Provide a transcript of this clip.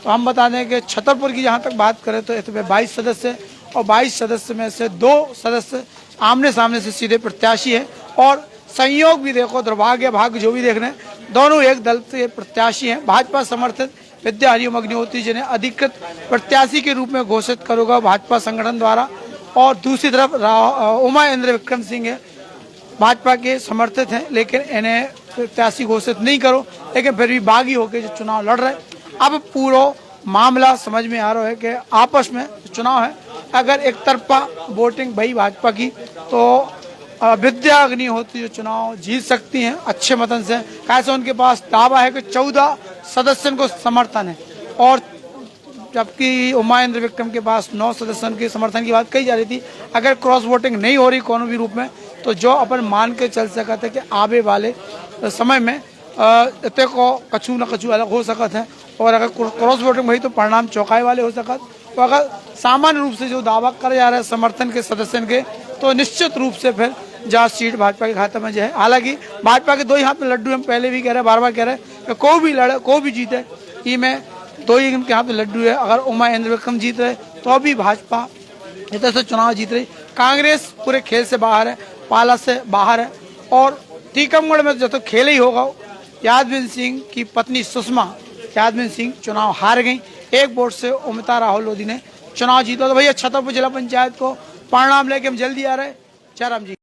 तो हम बता दें कि छतरपुर की जहाँ तक बात करें तो इसमें 22 सदस्य और 22 सदस्य में से 2 सदस्य आमने सामने से सीधे प्रत्याशी हैं और संयोग भी देखो, दुर्भाग्य भाग्य जो भी देख रहे हैं, दोनों एक दल से प्रत्याशी हैं। भाजपा समर्थित विद्या हरिओम अग्निहोत्री जिन्हें अधिकृत प्रत्याशी के रूप में घोषित करोगा भाजपा संगठन द्वारा, और दूसरी तरफ उमा इंद्र विक्रम सिंह है, भाजपा के समर्थित हैं लेकिन इन्हें प्रत्याशी घोषित नहीं करो, लेकिन फिर भी बागी होकर जो चुनाव लड़ रहे। अब पूरा मामला समझ में आ रहा है कि आपस में चुनाव है, अगर एक तरफा वोटिंग भई भाजपा की तो विद्या अग्निहोत्री जो चुनाव जीत सकती हैं अच्छे मतन से। कैसे उनके पास दावा है कि 14 सदस्यों को समर्थन है, और जबकि उमा इंद्र विक्रम के पास 9 सदस्यों के समर्थन की बात कही जा रही थी। अगर क्रॉस वोटिंग नहीं हो रही कोनो भी रूप में, तो जो अपन मान के चल सकते हैं कि आगे वाले समय में इतने को कछु न कछु अलग हो सकते हैं, और अगर क्रॉस वोटिंग हुई तो परिणाम चौंकाए वाले हो सकते। तो अगर सामान्य रूप से जो दावा करे जा रहा है समर्थन के सदस्यों के, तो निश्चित रूप से फिर जहाँ सीट भाजपा के खाते में जो है। हालांकि भाजपा के 2 ही हाथ में लड्डू, हम पहले भी कह रहे हैं, बार बार कह रहे हैं कि कोई भी लड़े कोई भी जीते, ये में 2 ही इनके हाथ में लड्डू है। अगर उमा इंद्र विक्रम जीत रहे तो भी भाजपा इधर से चुनाव जीत रही, कांग्रेस पूरे खेल से बाहर है, पाला से बाहर है। और टीकमगढ़ में तो खेल ही होगा। यादवीर सिंह की पत्नी सुषमा यादवीर सिंह चुनाव हार गई, 1 वोट से उमिता राहुल लोधी ने चुनाव जीता। तो भैया छतरपुर जिला पंचायत को परिणाम लेके हम जल्दी आ रहे हैं। जय राम जी।